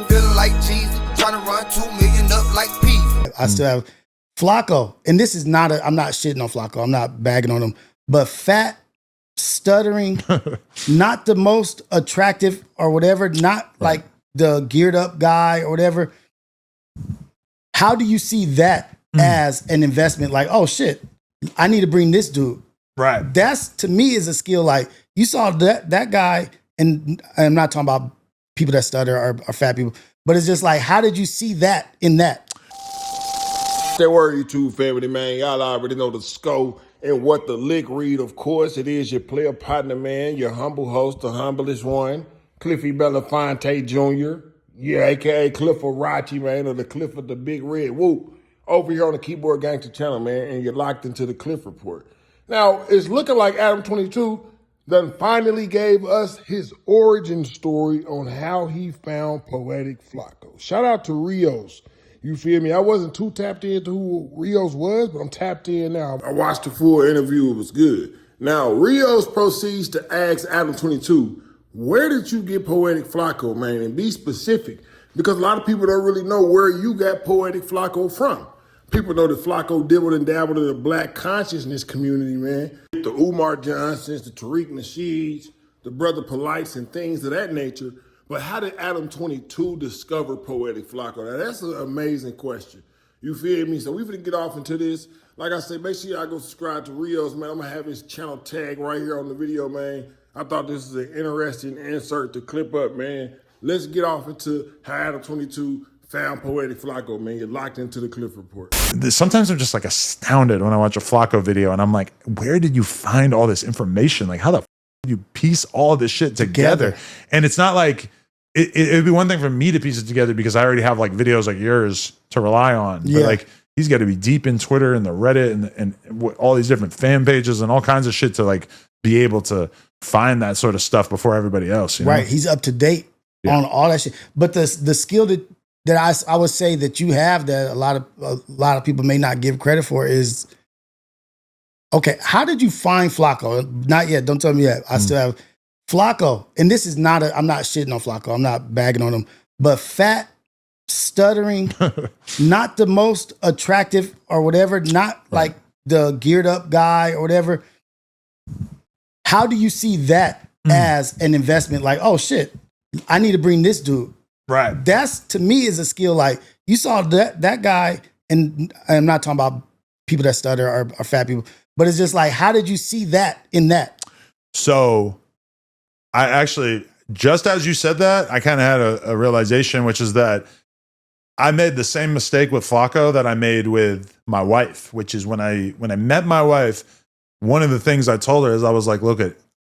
Feeling like Jesus, trying to run 2 million up like P. I still have Flacco, and this is not I'm not shitting on Flacco. I'm not bagging on him, but fat, stuttering, not the most attractive or whatever, not like the geared up guy or whatever. How do you see that as an investment? Like, oh shit, I need to bring this dude. Right. That's, to me, is a skill. Like, you saw that guy, and I'm not talking about people that stutter or fat people, but it's just like, how did you see that in that? Stay word, YouTube family, man. Y'all already know the scope and what the lick read. Of course, it is your player partner, man, your humble host, the humblest one, Cliffy Belafonte Jr., yeah, a.k.a. Cliffarachi, man, or the Cliff of the Big Red Whoop, over here on the Keyboard Gangster channel, man, and you're locked into the Cliff Report. Now, it's looking like Adam22 done finally gave us his origin story on how he found Poetik Flakko. Shout out to Rios. You feel me? I wasn't too tapped into who Rios was, but I'm tapped in now. I watched the full interview. It was good. Now, Rios proceeds to ask Adam22, where did you get Poetik Flakko, man? And be specific, because a lot of people don't really know where you got Poetik Flakko from. People know that Flacco dibbled and dabbled in the black consciousness community, man. The Umar Johnsons, the Tariq Nasheeds, the Brother Polites, and things of that nature. But how did Adam22 discover Poetik Flakko? Now, that's an amazing question. You feel me? So we're going to get off into this. Like I said, make sure y'all go subscribe to Rios, man. I'm going to have his channel tag right here on the video, man. I thought this was an interesting insert to clip up, man. Let's get off into how Adam22 found Poetik Flakko, man. You're locked into the Cliff Report. Sometimes I'm just like astounded when I watch a Flacco video and I'm like, where did you find all this information? Like, how the f did you piece all this shit together? And it's not like, it'd be one thing for me to piece it together because I already have like videos like yours to rely on. Yeah. But like, he's got to be deep in Twitter and the Reddit and all these different fan pages and all kinds of shit to like be able to find that sort of stuff before everybody else. You know? Right. He's up to date on all that shit. But the skill that I would say that you have that a lot of people may not give credit for is, okay, how did you find Flacco? Not yet. Don't tell me yet. I still have Flacco. And this is not I'm not shitting on Flacco. I'm not bagging on him. But fat, stuttering, not the most attractive or whatever, not like the geared up guy or whatever. How do you see that as an investment? Like, oh shit, I need to bring this dude. Right. That's, to me, is a skill. Like, you saw that guy, and I'm not talking about people that stutter or fat people, but it's just like, how did you see that in that? So I actually, just as you said that, I kind of had a realization, which is that I made the same mistake with Flacco that I made with my wife, which is when I met my wife, one of the things I told her is I was like, look,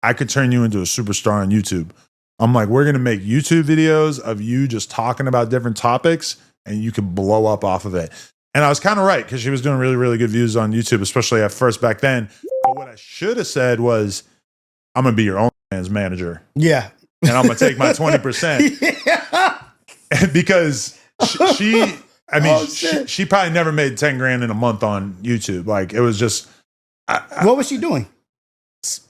I could turn you into a superstar on YouTube. I'm like, we're going to make YouTube videos of you just talking about different topics and you can blow up off of it. And I was kind of right because she was doing really, really good views on YouTube, especially at first back then. But what I should have said was, I'm going to be your OnlyFans manager. Yeah. And I'm going to take my 20%. Yeah. Because she probably never made 10 grand in a month on YouTube. Like, it was just. What was she doing?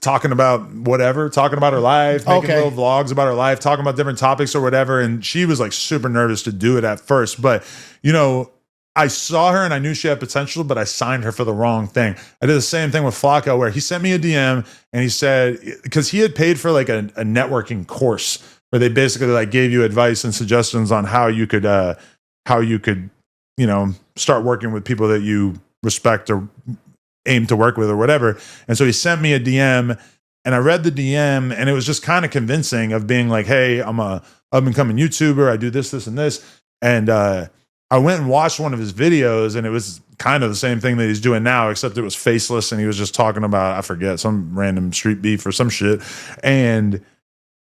Talking about whatever, talking about her life, making little vlogs about her life, talking about different topics or whatever. And she was like super nervous to do it at first. But, you know, I saw her and I knew she had potential, but I signed her for the wrong thing. I did the same thing with Flacco, where he sent me a DM and he said, because he had paid for like a networking course where they basically like gave you advice and suggestions on how you could, you know, start working with people that you respect or aim to work with or whatever. And so he sent me a DM and I read the DM and it was just kind of convincing of being like, hey, I'm a up and coming YouTuber. I do this, this, and this. And I went and watched one of his videos and it was kind of the same thing that he's doing now, except it was faceless and he was just talking about, I forget, some random street beef or some shit. And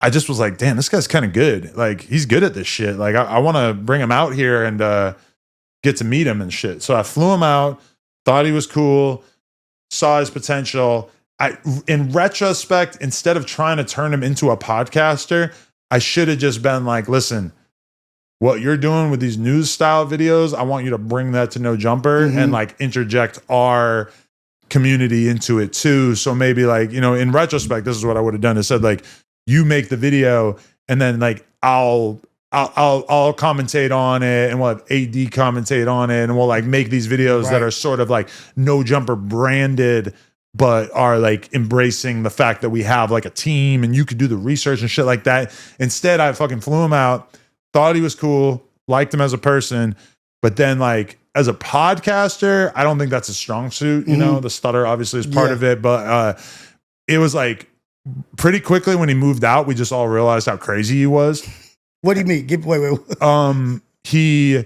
I just was like, damn, this guy's kind of good. Like, he's good at this shit. Like, I want to bring him out here and get to meet him and shit. So I flew him out, thought he was cool, saw his potential. In retrospect, instead of trying to turn him into a podcaster, I should have just been like, listen, what you're doing with these news style videos, I want you to bring that to No Jumper and like interject our community into it too. So maybe like, you know, in retrospect, this is what I would have done. Is said like, you make the video and then like I'll I'll commentate on it, and we'll have AD commentate on it, and we'll like make these videos that are sort of like No Jumper branded, but are like embracing the fact that we have like a team and you could do the research and shit like that. Instead, I fucking flew him out, thought he was cool, liked him as a person, but then like as a podcaster, I don't think that's a strong suit. You know, the stutter obviously is part of it, but it was like pretty quickly when he moved out, we just all realized how crazy he was. What do you mean? Wait. He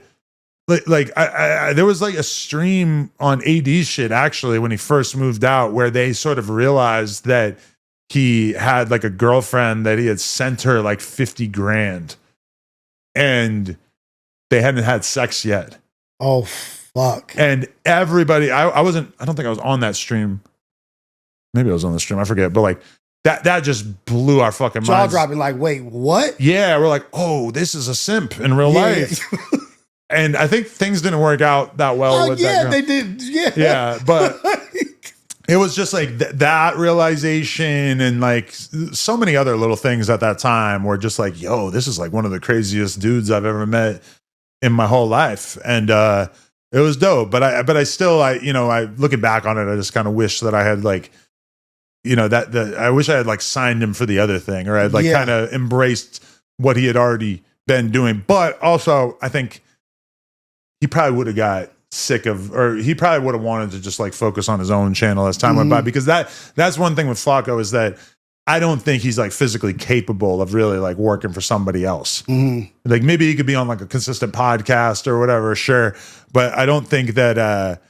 there was like a stream on AD's shit actually when he first moved out where they sort of realized that he had like a girlfriend that he had sent her like 50 grand and they hadn't had sex yet. Oh fuck. And everybody, I don't think I was on that stream. Maybe I was on the stream, I forget, but like that just blew our fucking jaw minds. dropping, like, wait, what? Yeah, we're like, oh, this is a simp in real life. And I think things didn't work out that well with that. They did. Yeah, but it was just like that realization and like so many other little things at that time were just like, yo, this is like one of the craziest dudes I've ever met in my whole life. And it was dope. But I still looking back on it, I just kind of wish that I had like, you know, I wish I had like signed him for the other thing, or I'd like kind of embraced what he had already been doing. But also I think he probably would have got sick of, or he probably would have wanted to just like focus on his own channel as time went by, because that's one thing with Flacco is that I don't think he's like physically capable of really like working for somebody else. Like maybe he could be on like a consistent podcast or whatever, sure. But I don't think that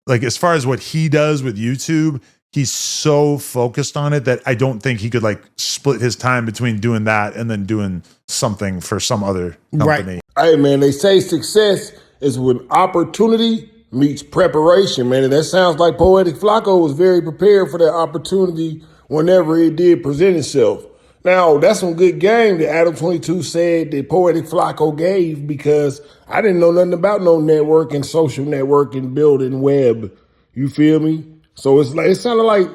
like as far as what he does with YouTube, he's so focused on it that I don't think he could like split his time between doing that and then doing something for some other company. Hey man, they say success is when opportunity meets preparation, man. And that sounds like Poetik Flacco was very prepared for that opportunity whenever it did present itself. Now, that's some good game that Adam22 said that Poetik Flacco gave, because I didn't know nothing about no networking, social networking, building web. You feel me? So it sounded like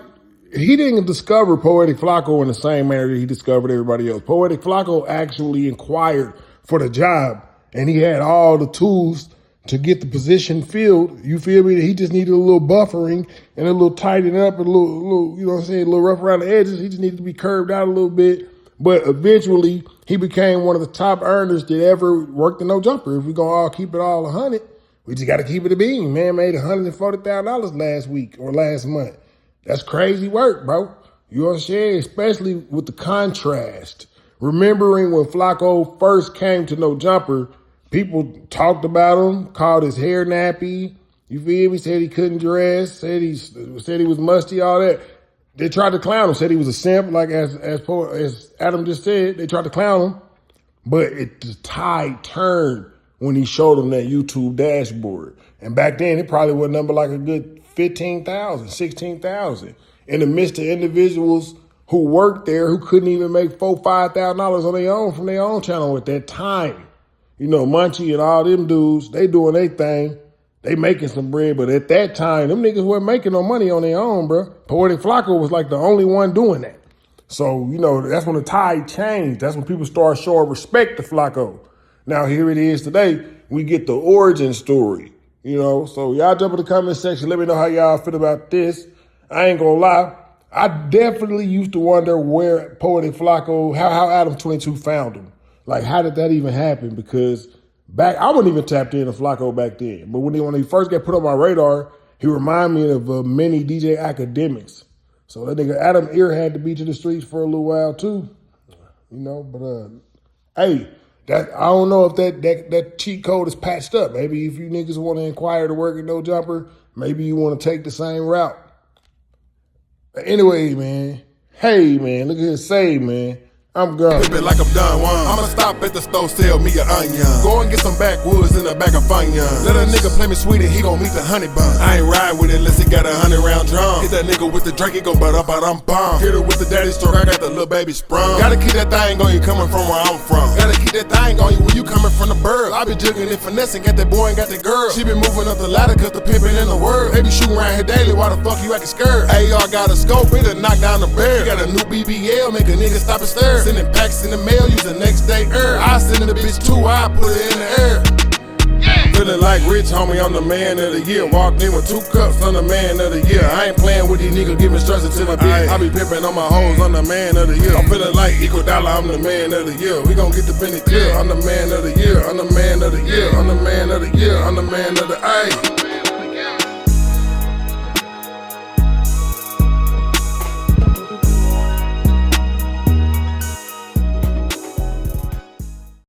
he didn't discover Poetik Flacco in the same manner that he discovered everybody else. Poetik Flacco actually inquired for the job, and he had all the tools to get the position filled. You feel me? He just needed a little buffering and a little tightening up, and a little, you know what I'm saying, a little rough around the edges. He just needed to be curved out a little bit. But eventually, he became one of the top earners that ever worked in No Jumper. If we're going to all keep it all 100, we just got to keep it a beam. Man made $140,000 last week or last month. That's crazy work, bro. You know what I'm saying? Especially with the contrast. Remembering when Flacco first came to No Jumper, people talked about him, called his hair nappy. You feel me? Said he couldn't dress. Said he was musty. All that. They tried to clown him. Said he was a simp, like as Adam just said. They tried to clown him, but the tide turned when he showed them that YouTube dashboard. And back then, it probably was a number like a good 15,000, 16,000. In the midst of individuals who worked there who couldn't even make $4,000, $5,000 on their own from their own channel at that time. You know, Munchie and all them dudes, they doing their thing. They making some bread, but at that time, them niggas weren't making no money on their own, bro. Poetik Flacco was like the only one doing that. So, you know, that's when the tide changed. That's when people started showing respect to Flacco. Now, here it is today. We get the origin story, you know. So y'all jump in the comment section. Let me know how y'all feel about this. I ain't gonna lie. I definitely used to wonder where Poetik Flacco, how Adam22 found him. Like, how did that even happen? Because I wasn't even tapped into Flacco back then. But when he first got put on my radar, he reminded me of many DJ Academics. So that nigga Adam Ear had to be to the streets for a little while too. You know, but hey, I don't know if that cheat code is patched up. Maybe if you niggas want to inquire to work at No Jumper, maybe you want to take the same route. But anyway, man. Hey, man, look at this save, man. I'm gone. Flip it like I'm done one. I'ma stop at the store, sell me an onion. Go and get some backwoods in the back of Funyun. Let a nigga play me sweet and he gon' meet the honey bun. I ain't ride with it unless he got 100 round drum. Hit that nigga with the drink, he gon' butt up, I'm bomb. Hit it with the daddy stroke, I got the little baby sprung. Gotta keep that thing on you coming from where I'm from. Gotta keep that thing on you when you coming from the bird. I be jugging and finessing, got that boy and got that girl. She been moving up the ladder cause the pimpin' in the world. They be shooting around here daily, why the fuck you acting scared? AR got a scope, it'll knock down the bear. You got a new BBL, make a nigga stop and stare. Sending packs in the mail, use the next day I send the bitch too, I put it in the air. Feeling like rich, homie, I'm the man of the year. Walked in with 2 cups, I'm the man of the year. I ain't playing with these niggas, giving instructions to my bitch. I be pimping on my hoes, I'm the man of the year. I'm feeling like equal dollar, I'm the man of the year. We gon' get the penny clear, I'm the man of the year. I'm the man of the year, I'm the man of the year, I'm the man of the A.